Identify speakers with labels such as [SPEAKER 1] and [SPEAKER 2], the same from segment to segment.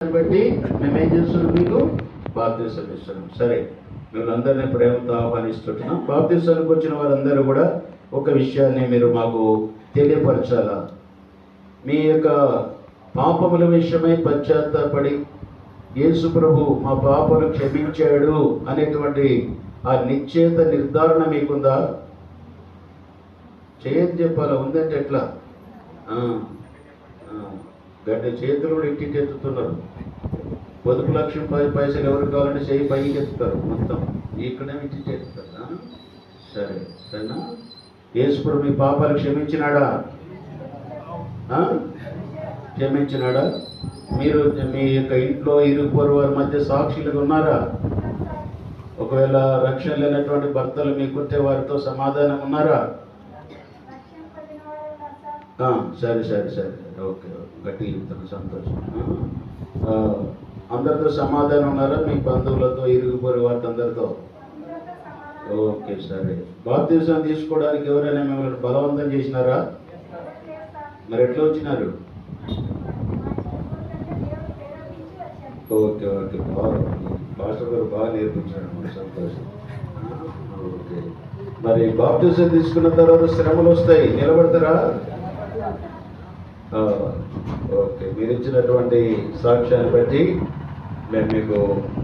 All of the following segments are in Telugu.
[SPEAKER 1] బట్టి మేమేం చేస్తున్నాం, మీకు బాప్తిసం ఇస్తున్నాం. సరే, మిమ్మల్ని ప్రేమతో ఆహ్వానిస్తున్నాం. బాప్తిసానికి వచ్చిన వారందరూ కూడా ఒక విషయాన్ని మీరు మాకు తెలియపరచాలా. మీ యొక్క పాపముల విషయమై పశ్చాత్తాపడి యేసు ప్రభు మా పాపను క్షమించాడు అనేటువంటి ఆ నిశ్చేత నిర్ధారణ మీకుందా? చేయని చెప్పాలా? ఉందంటే ఎట్లా? గడ్డ చేతులు కూడా ఇంటికి ఎత్తుతున్నారు. పొదుపు లక్ష్యం 10 పైసలు ఎవరికి కావాలంటే చేయి పైకి ఎత్తుతారు. మొత్తం ఇక్కడే ఇంటికి ఎత్తుతారు. సరే సరేనా? యేసు మీ పాపాలు క్షమించినాడా? క్షమించినాడా? మీరు మీ యొక్క ఇంట్లో ఇరుగు పొరుగు వారి మధ్య సాక్షులుగా ఉన్నారా? ఒకవేళ రక్షణ లేనటువంటి భర్తలు మీకుంటే వారితో సమాధానం ఉన్నారా? సరే సరే సరే ఓకే, గట్టిగా చెప్తాను. సంతోషం. అందరితో సమాధానం ఉన్నారా? మీ బంధువులతో, ఇరుగు పొరుగు వారితో అందరితో? ఓకే సరే. బాప్తిసం తీసుకోవడానికి ఎవరైనా మిమ్మల్ని బలవంతం చేసినారా? మరి ఎట్లా వచ్చినారు? ఓకే ఓకే, బాగా మాస్టర్ గారు బాగా నేర్పించారు. సంతోషం. ఓకే, మరి బాప్తిసం తీసుకున్న తర్వాత శ్రమలు వస్తాయి, నిలబడతారా? ఓకే, మీరు ఇచ్చినటువంటి సాక్ష్యాన్ని బట్టి మేము మీకు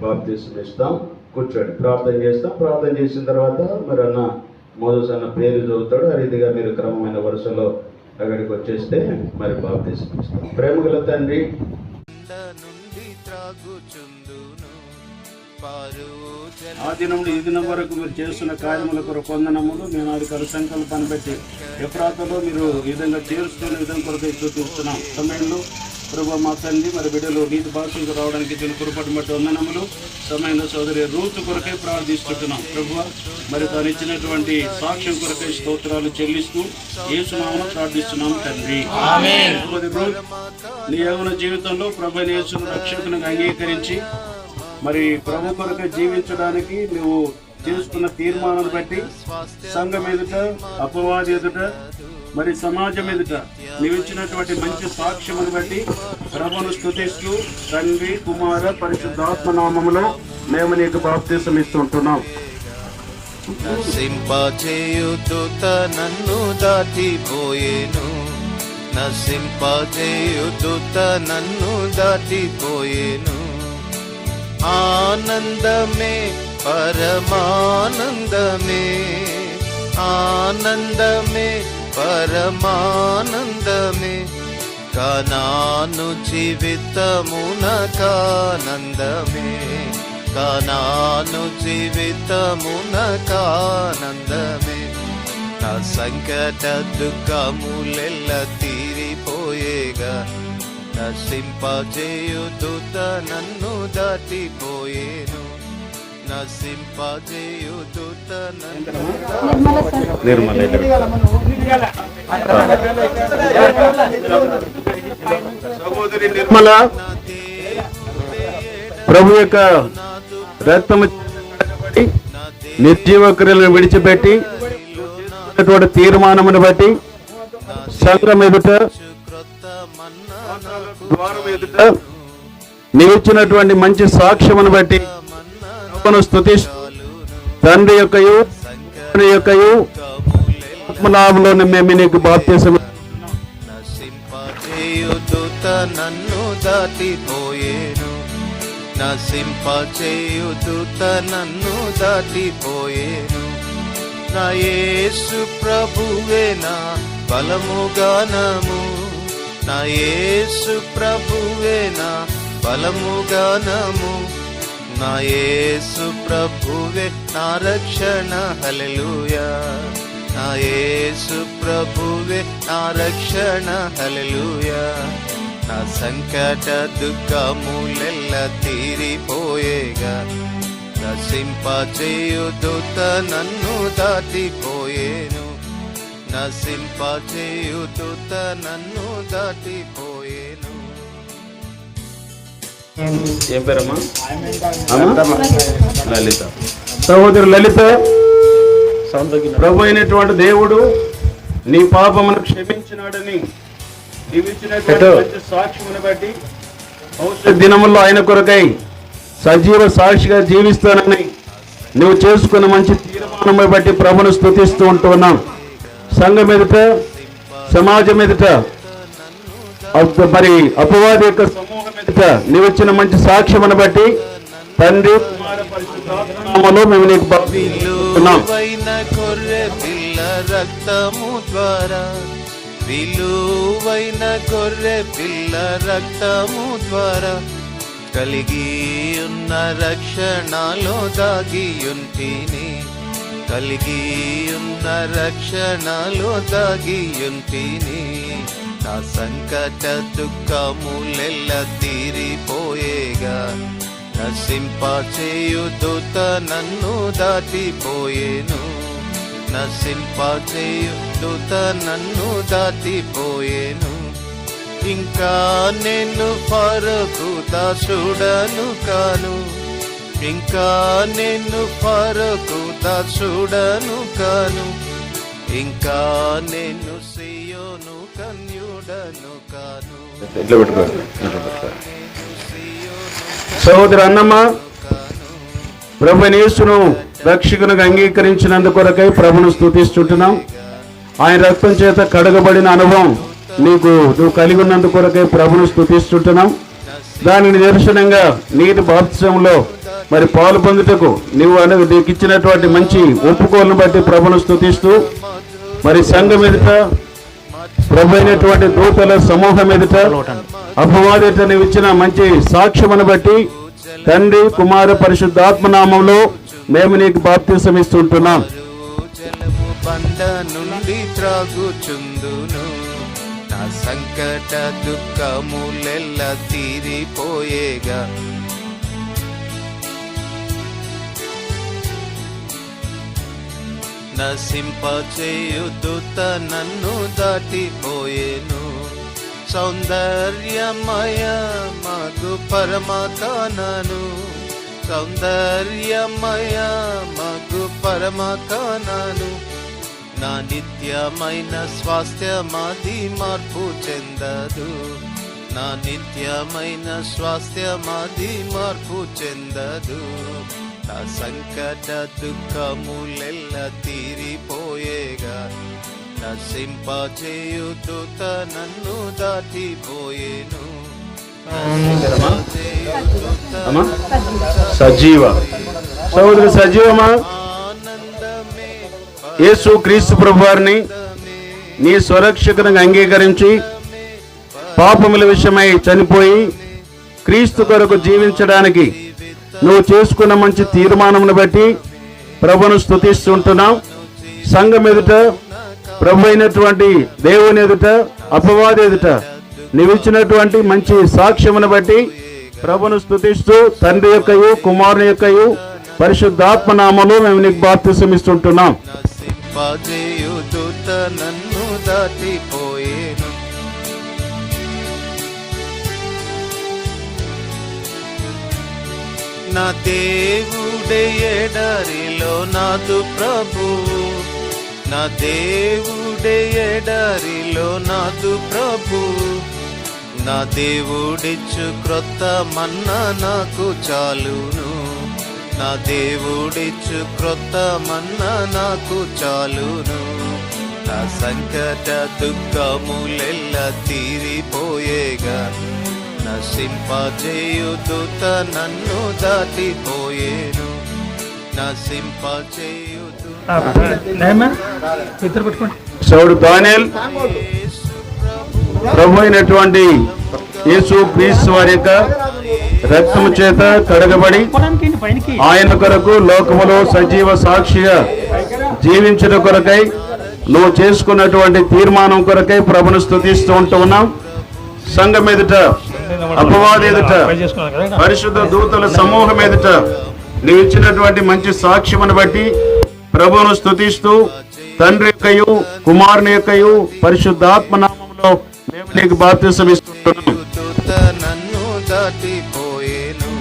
[SPEAKER 1] బాప్తిసం ఇస్తాం. కూర్చోండి, ప్రార్థన చేస్తాం. ప్రార్థన చేసిన తర్వాత మరి అన్న మోజస్ అన్న పేరు చదువుతాడు. ఆ రీతిగా మీరు క్రమమైన వరుసలో అక్కడికి వచ్చేస్తే మరి బాప్తిసం ఇస్తాం. ప్రేమగల తండ్రి, ఆది నుండి ఈ దినం వరకు మీరు చేస్తున్న కార్యముల కొరకు వందనములు. నేను అది కలు సంకల్పాన్ని బట్టి ఎఫ్రాతాలో మీరు ఈ విధంగా చేరుస్తున్న విధం కొరకు చూస్తున్నాం. సమయంలో ప్రభు మా తండ్రి మరి బిడ్డలు నీతి భాషకు రావడానికి దీని కురపటి బట్టి వందనములు. సమయంలో సోదరి రూతు కొరకే ప్రార్థిస్తున్నాం. ప్రభు మరి తాను ఇచ్చినటువంటి సాక్ష్యం కొరకే స్తోత్రాలు చెల్లిస్తూ యేసునామమున ప్రార్థిస్తున్నాం తండ్రి. నీ యవ్వన జీవితంలో ప్రభు యేసును రక్షకునిగా అంగీకరించి మరి ప్రభు కొరకు జీవించడానికి నువ్వు చేసుకున్న తీర్మానాన్ని బట్టి సంఘం ఎదుట, అపవాది ఎదుట, మరి సమాజం ఎదుట నీవు ఇచ్చినటువంటి మంచి సాక్ష్యమును బట్టి ప్రభువును స్తుతిస్తూ తండ్రి, కుమార, పరిశుద్ధాత్మ నామములో మేము నీకు బాప్తిసం ఇస్తుంటున్నాం.
[SPEAKER 2] నసింపజేయుదుత నన్ను దాటిపోయేను, నసింపజేయుదుత నన్ను దాటిపోయేను. ఆనందమే పరమానందమే, ఆనందమే పరమానందమే. కనాను జీవితమునకానందమే, కనాను జీవితమునకానందమే. నా సంకట దుఃఖములెల్ల తీరిపోయేగా, నసింపజేయుదుత నన్ను దాటిపోయేను, నసింపజేయుదుత నన్ను.
[SPEAKER 1] నిర్మల సహోదరి నిర్మల ప్రభు యొక్క రక్తము నిర్జీవ క్రియలను విడిచిపెట్టి తీర్మానమును బట్టి సంఘం ఎదుట, ద్వారం ఎదుట నీవిచ్చినటువంటి మంచి సాక్ష్యమును బట్టి స్తుతిస్తూ తండ్రి యొక్కయు ఆత్మనామములోనే మేము నీకు బాప్తిసం.
[SPEAKER 2] నసింపజేయుదుత నన్ను దాటిపోయేను, నసింపజేయుదుత నన్ను దాటిపోయేను. నా యేసు ప్రభువే నా బలము గానము, నా యేసు ప్రభువే నా బలము గానము. నా యేసు ప్రభువే నా రక్షణ, హల్లెలూయా. నా యేసు ప్రభువే నా రక్షణ, హల్లెలూయా. నా సంకట దుఃఖములెల్ల తీరిపోయేగా, నసింపజేయుదుత నన్ను దాటిపోయేను, నసింపజేయుదుత నన్ను దాటిపోయేను.
[SPEAKER 1] ఏం పేరమ్మా? లలిత. సహోదరు లలిత, ప్రభు అయినటువంటి దేవుడు నీ పాపమును క్షమించినాడని నీవిచ్చినటువంటి సాక్ష్యమును బట్టి భవిష్యత్ దినముల్లో ఆయన కొరకై సజీవ సాక్షిగా జీవిస్తానని నువ్వు చేసుకున్న మంచి తీర్మానం బట్టి ప్రభును స్తుతిస్తూ ఉంటున్నాం. సంఘం ఎదుట, సమాజం ఎదుట, మరి అపవాది యొక్క సమూహం ఎదుట నీవు ఇచ్చిన మంచి సాక్ష్యమును బట్టి తండ్రి కుమార పరిశుద్ధాత్మ నామములో మేము నీకు బాప్తిస్తున్నాం.
[SPEAKER 2] విలువైన గొర్రె పిల్ల రక్తము ద్వారా, విలువైన గొర్రె పిల్ల రక్తము ద్వారా కలిగి ఉన్న రక్షణలో దాగియుంటిని, కలిగి ఉన్న రక్షణలో దాగియుంటిని. నా సంకట దుఃఖములెల్ల తీరిపోయేగా, నశింపచేయు దూత నన్ను దాటిపోయేను, నశింపచేయు దూత నన్ను దాటిపోయేను. ఇంకా నేను ఫరోకు దాసుడను కాను, ఇంకా నేను ఫరోకు దాసుడను కాను, ఇంకా నేను సియోను కన్యుడను కాను.
[SPEAKER 1] సహోదరు అన్నమ్మ, ప్రభువైన యేసును రక్షకునిగా అంగీకరించినందుకు కొరకై ప్రభును స్తుతిస్తుంటున్నాం. ఆయన రక్తం చేత కడగబడిన అనుభవం నువ్వు కలిగి ఉన్నందుకు కొరకై ప్రభును స్తుతిస్తుంటున్నాం. దాని నిదర్శనంగా నీటి బాప్తిసంలో మరి పాలు పొందుటకు నీకు ఇచ్చినటువంటి మంచి ఒప్పుకోలను బట్టి ప్రభును స్తుతిస్తూ, మరి సంఘం ఎదుట, ప్రభు అయినటువంటి దూతల సమూహం ఎదుట, అపవాది ఎదుట నీవు ఇచ్చిన మంచి సాక్ష్యమును బట్టి తండ్రి కుమార పరిశుద్ధాత్మ నామములో మేము నీకు బాప్తిసం ఇస్తుంటున్నాం.
[SPEAKER 2] జలము బండ నుండి త్రాగుచుందును, నా సంకట దుఃఖములెల్ల తీరిపోయేగా, నశింపచేయు దూత నన్ను దాటిపోయేను. సౌందర్యమయ మగు పరమకానను, సౌందర్యమయ మగు పరమకానను. నా నిత్యమైన స్వాస్థ్యమాది మార్పు చెందదు, నా నిత్యమైన స్వాస్థ్యమాది మార్పు చెందదు. నా సంకట దుఃఖములెల్ల తీరిపోయేగా, నశింపచేయు దూత నన్ను దాటిపోయేను.
[SPEAKER 1] సజీవ సహోదరు సజీవమా,
[SPEAKER 2] ఆనందమే
[SPEAKER 1] యేసు క్రీస్తు ప్రభువారిని నీ స్వరక్షకునిగా అంగీకరించి పాపముల విషయమై చనిపోయి క్రీస్తు కొరకు జీవించడానికి నువ్వు చేసుకున్న మంచి తీర్మానమును బట్టి ప్రభును స్తుతిస్తుంటున్నాం. సంఘం ఎదుట, ప్రభు అయినటువంటి దేవుని ఎదుట, అపవాది ఎదుట నీవిచ్చినటువంటి మంచి సాక్ష్యమును బట్టి ప్రభును స్తుతిస్తూ తండ్రి యొక్కయు కుమారుని యొక్కయు పరిశుద్ధాత్మ నామములో మేము నీకు బాప్తిసం ఇస్తుంటున్నాం.
[SPEAKER 2] నశింపచేయు దూత నన్ను దాటిపోయేను. నా దేవుడే ఎడారిలో నాదు ప్రభు, నా దేవుడే ఎడారిలో నాదు ప్రభు. నా దేవుడిచ్చు క్రొత్త మన్నా నాకు చాలును, నా దేవుడిచ్చు క్రొత్త మన్నా నాకు చాలును. నా సంకట దుఃఖములెల్ల తీరిపోయేగా, నశింపచేయు దూత నన్ను దాటిపోయేను, నశింపచేయు
[SPEAKER 1] సౌడు దానియేల్ ప్రభు అయినటువంటి యేసు క్రీస్తు వారి యొక్క రక్తము చేత కడగబడి ఆయన కొరకు లోకములో సజీవ సాక్షిగా జీవించడం కొరకై నువ్వు చేసుకున్నటువంటి తీర్మానం కొరకై ప్రభును స్తుతిస్తూ ఉంటున్నాం. సంఘం ఎదుట, అపవాది ఎదుట, పరిశుద్ధ దూతల సమూహం ఎదుట నీవు ఇచ్చినటువంటి మంచి సాక్ష్యమును బట్టి ప్రభువును స్తుతిస్తూ తండ్రి యొక్కయు కుమారుని యొక్కయు పరిశుద్ధాత్మ నామములో మేము నీకు బాప్తిసం ఇస్తున్నాం.
[SPEAKER 2] దూత నన్ను దాటిపోయేను.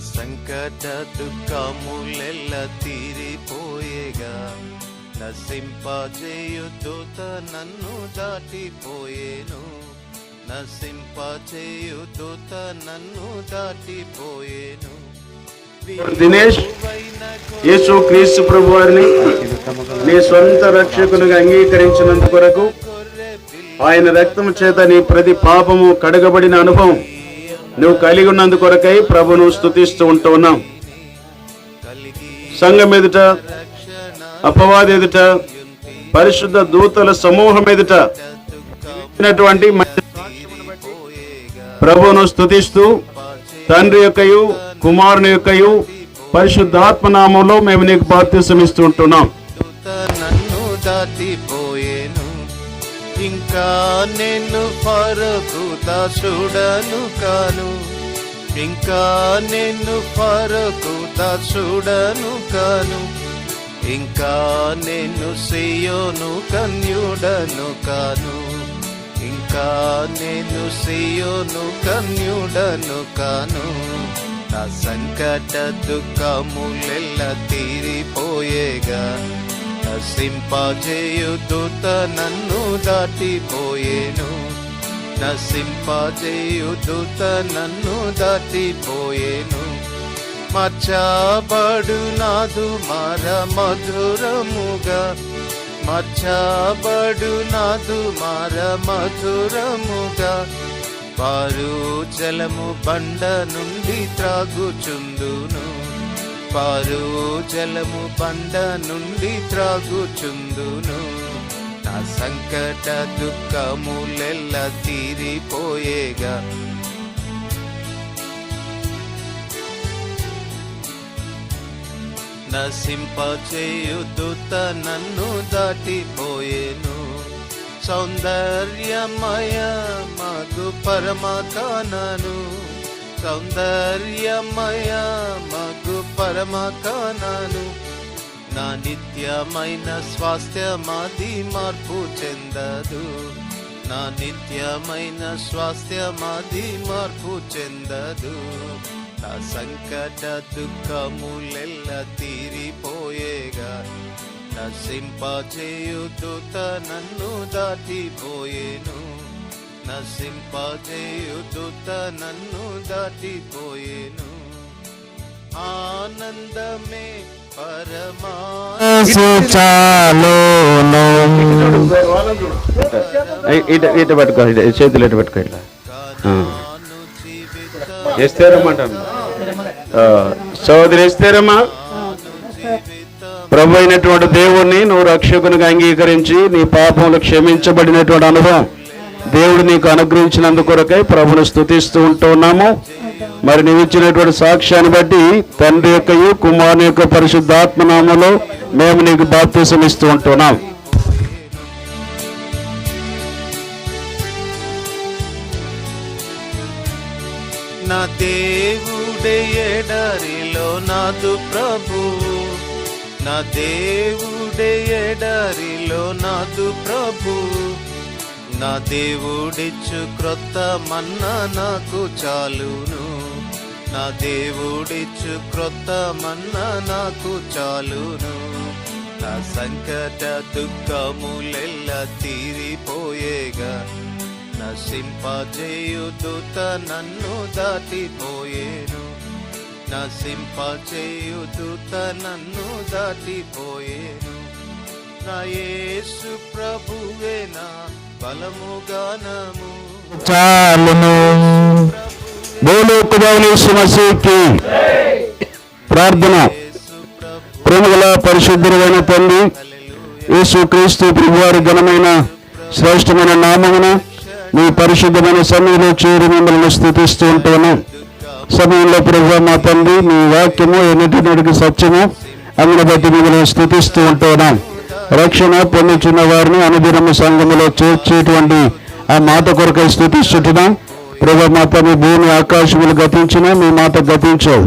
[SPEAKER 2] సంకట దుఃఖములెల్ల తీరిపోయేగా నశింపజేయు దూత నన్ను దాటిపోయేను నశింపజేయు దూత నన్ను దాటిపోయేను
[SPEAKER 1] దినేష్ యేసు క్రీస్తు ప్రభు వారిని నీ సొంత రక్షకునిగా అంగీకరించినందు కొరకు ఆయన రక్తము చేత నీ ప్రతి పాపము కడగబడిన అనుభవం నువ్వు కలిగి ఉన్నందు కొరకై ప్రభును స్తుతిస్తూ ఉంటూ ఉన్నాం. సంఘం ఎదుట, అపవాది ఎదుట, పరిశుద్ధ దూతల సమూహం ఎదుట ప్రభువును స్తుతిస్తూ తండ్రి యొక్కయు కుమారుని యొక్కయు పరిశుద్ధాత్మ నామంలో మేము నీకు బాప్తిసం ఇస్తూ ఉంటున్నాం.
[SPEAKER 2] నన్ను దాటిపోయేను ఇంకా నేను ఫరకు దాసుడను కాను ఇంకా నేను ఫరకు దాసుడను కాను ఇంకా నేను సియోను కన్యుడను కాను ఇంకా నేను సియోను కన్యుడను కాను నా సంకట దుఃఖములెల్ల తీరిపోయేగా నశింపజేయు దూత నన్ను దాటిపోయేను నశింపజేయు దూత నన్ను దాటిపోయేను మచ్చబడు నాదు మార మధురముగా మచ్చబడు నాదు మార మధురముగా పారు జలము బండ నుండి త్రాగుచుందును పారు జలము బండ నుండి త్రాగుచుందును నా సంకట దుఃఖములెల్ల తీరిపోయేగా నశింపజేయు దూత నన్ను దాటిపోయేను సౌందర్యమయ మగు పరమకానను సౌందర్యమయ మగు పరమకానను నా నిత్యమైన స్వాస్థ్యమాది మార్పు చెందదు నా నిత్యమైన స్వాస్థ్యమాది మార్పు చెందదు నా సంకట దుఃఖములెల్ల తీరిపోయేగా నశింపజేయు దూత నన్ను దాటిపోయేను నశింపజేయు దూత నన్ను దాటిపోయేను ఆనందమే పరమా
[SPEAKER 1] ఇటు పట్టుకో చేతులు ఇటు పట్టుకో ఇట్లా ఎస్తేరమ్మంటాను సోదరి ఎస్తేరమ్మా ప్రభు అయినటువంటి దేవుణ్ణి నువ్వు రక్షకునిగా అంగీకరించి నీ పాపములు క్షమించబడినటువంటి అనుభవం దేవుడు నీకు అనుగ్రహించినందుకొరకై ప్రభును స్తుతిస్తూ ఉంటూ ఉన్నాము. మరి నీవు ఇచ్చినటువంటి సాక్ష్యాన్ని బట్టి తండ్రి యొక్కయు కుమారుని యొక్క పరిశుద్ధాత్మ నామములో మేము నీకు బాప్తిసం ఇస్తూ ఉంటున్నాం.
[SPEAKER 2] నా దేవుడే ఎడారిలో నాదు ప్రభు నా దేవుడే ఎడారిలో నాదు ప్రభు నా దేవుడిచ్చు క్రొత్త మన్నా నాకు చాలును నా దేవుడిచ్చు క్రొత్త మన్నా నాకు చాలును నా సంకట దుఃఖములెల్ల తీరిపోయేగా నశింపజేయు దూత నన్ను దాటిపోయేను నశింపజేయు దూత నన్ను దాటిపోయేను నా యేసు ప్రభువే నా బలము గానము
[SPEAKER 1] చాలును. బోలో ఖుదాయేసు మసీహ్కి ప్రార్థన. ప్రేమగల పరిశుద్ధుడైన తండ్రి యేసు క్రీస్తు ప్రభువారి ఘనమైన శ్రేష్టమైన నామమున నీ పరిశుద్ధమైన సమయంలో చేరి మిమ్మల్ని స్థుతిస్తూ ఉంటున్నాను. సమయంలో ప్రభువా మా తండ్రి నీ వాక్యము ఎన్నిటికి సత్యము అందుని బట్టి మిమ్మల్ని స్థుతిస్తూ ఉంటున్నాం. రక్షణ పొందుతున్న వారిని అనుదినము సంఘములో చేర్చేటువంటి ఆ మాట కొరకై స్థుతిస్తుంటున్నాం. ప్రభువా మా తండ్రి భూమి ఆకాశములు గతించినా మీ మాట గతించవు.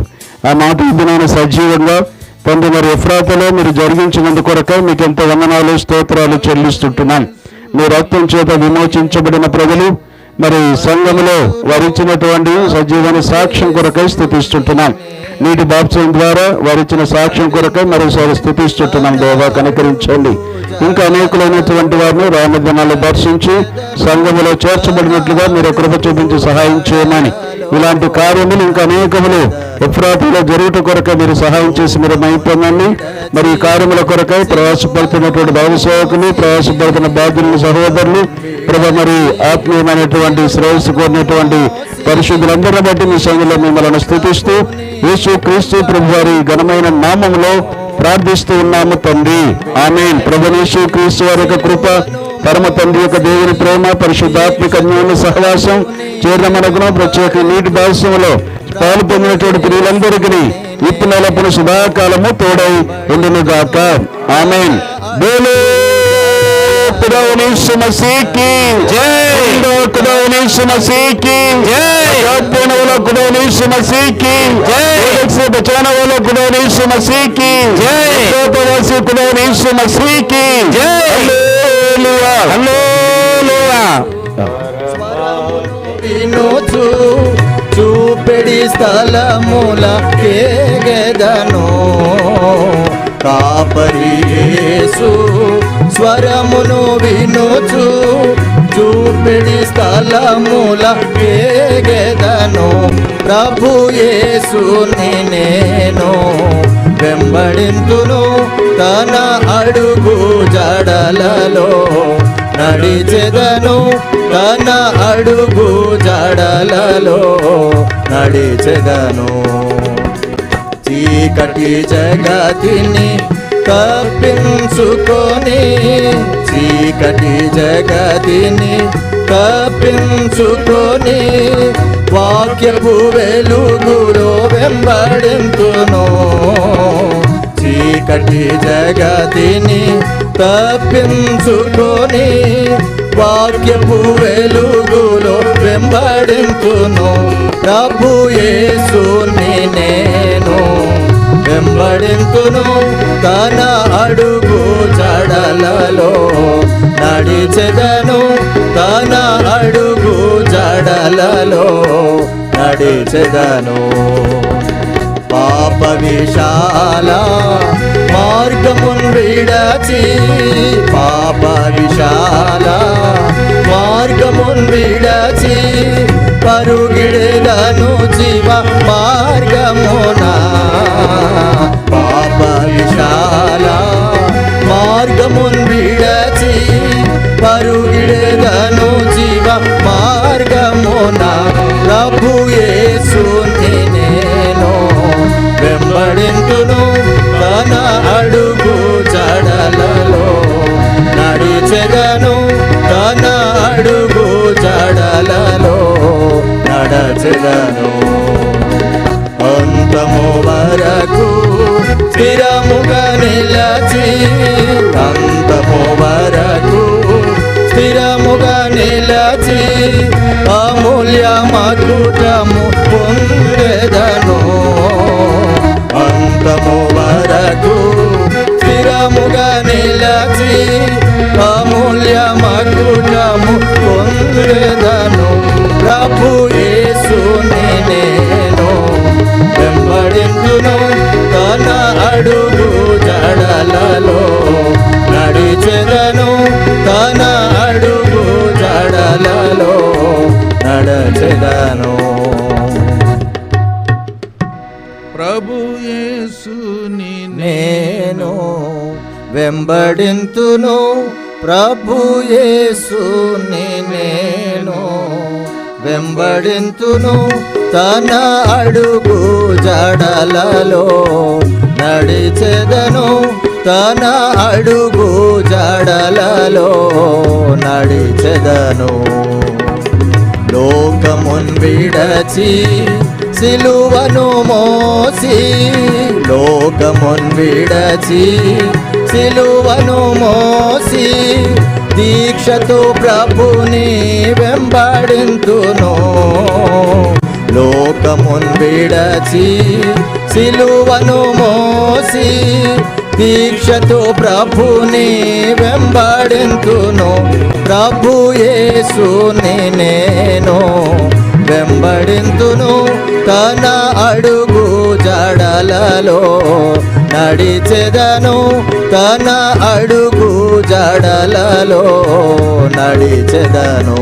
[SPEAKER 1] ఆ మాట ఇందునైనా సజీవంగా తండ్రి మరి ఎఫ్రాతలో మీరు జరిగించినందు కొరకై మీకు ఎంతో వందనాలు స్తోత్రాలు చెల్లిస్తుంటున్నాం. మీ రక్తం చేత విమోచించబడిన ప్రజలు మరి సంఘములో వారిచ్చినటువంటి సజీవన సాక్ష్యం కొరకై స్తుతిస్తుంటున్నాం. నీటి బాప్సం ద్వారా వారిచ్చిన సాక్ష్యం కొరకై మరోసారి స్తుతిస్తుంటున్నాం. దేవా కనికరించండి. ఇంకా అనేకులైనటువంటి వారిని రామదినాలు దర్శించి సంఘములో చేర్చబడినట్లుగా మీరు కృప చూపించి సహాయం చేయమని, ఇలాంటి కార్యములు ఇంకా అనేకములు ఎఫ్రాతాలో జరుగుట కొరకై మీరు సహాయం చేసి మీరు మైపొందండి. మరి ఈ కార్యముల కొరకై ప్రయాసపడుతున్నటువంటి దైవ సేవకులు, ప్రయాసపడుతున్న బాధ్యులు, సహోదరులు, ప్రభు మరి ఆత్మీయమైనటువంటి శ్రేయస్సు కోరినటువంటి పరిశుద్ధులందరిని బట్టి మీ సంఘంలో మిమ్మల్ని స్తుతిస్తూ యేసు క్రీస్తు ప్రభు వారి ఘనమైన నామములో ప్రార్థిస్తూ ఉన్నాము తండ్రి, ఆమేన్. ప్రభు యేసు క్రీస్తు వారి యొక్క కృప, పరమ తండ్రి యొక్క దేవుని ప్రేమ, పరిశుద్ధాత్మిక అన్యోన్య సహవాసం చేరిన మనకును ప్రత్యేక నీటి భాష్యంలో పాలు పొందినటువంటి ప్రియులందరికీ ఇప్పుడప్పుడు సదాకాలము తోడై ఉండును గాక, ఆమేన్. బోలో खुदा यीशु मसीह की जय, खुदा यीशु मसीह की जय, देने वाला खुदा यीशु मसीह की जय, से बचाने वाला खुदा यीशु मसीह की जय, वासी खुदा यीशु मसीह की जय, हालेलुया हालेलुया.
[SPEAKER 2] వినుచు చూపెడి స్థలముల కేగెదను కాపరి యేసు స్వరమును వినుచు చూపెడి స్థలముల కేగెదను ప్రభు యేసుని నేను వెంబడింతును తన అడుగు జడలలో నడిచెదను తన అడుగు జడలలో నడిచెదను చీకటి జగతిని తప్పించుకొని చీకటి జగతిని తప్పించుకొని వాక్యపు వెలుగులో వెంబడింతును చీకటి జగతిని తప్పించుకొని వాక్యపు వెలుగులో వెంబడింతును ప్రభు యేసుని నేను వెంబడింతును తన అడుగు జడలలో నడిచెదను తన అడుగు జడలలో నడిచెదను పాప విశాల మార్గమున్ విడచి పాప విశాల మార్గమున్ విడచి పరుగిడెదను జీవ మార్గమున పాప విశాల మార్గమున్ విడచి పరుగిడెదను జీవ మార్గమున ప్రభు యేసుని నేను వెంబడింతును తన అడుగు జడలలో నడిచెదను తన అడుగు జడలలో నడచెదను అంతము వరకు స్థిరముగా నిలచి అంతము వరకు స్థిరముగా నిలచి అమూల్య మకుటము పొందెదను అంతము వరకు స్థిరముగా నిలచి అమూల్య మకుటము పొందెదను ప్రభు యేసుని నేను వెంబడింతును తన అడుగు జడలలో నడిచెదను తన అడుగు జడలలో నడచెదను
[SPEAKER 3] ప్రభు యేసుని
[SPEAKER 2] నేను వెంబడింతును ప్రభు యేసుని నేను వెంబడింతును తన అడుగు జడలలో నడిచెదను తన అడుగు జడలలో నడిచెదను లోకమున్ విడచి సిలువను మోసి లోకమున్ విడచి సిలువను మోసి దీక్షతో ప్రభుని వెంబడింతును లోకమున్ విడచి సిలువను మోసి దీక్షతో ప్రభుని వెంబడింతును ప్రభు యేసుని నేను వెంబడింతును, తన అడుగు జాడలలో నడిచెదను, తన అడుగు జాడలలో నడిచెదను.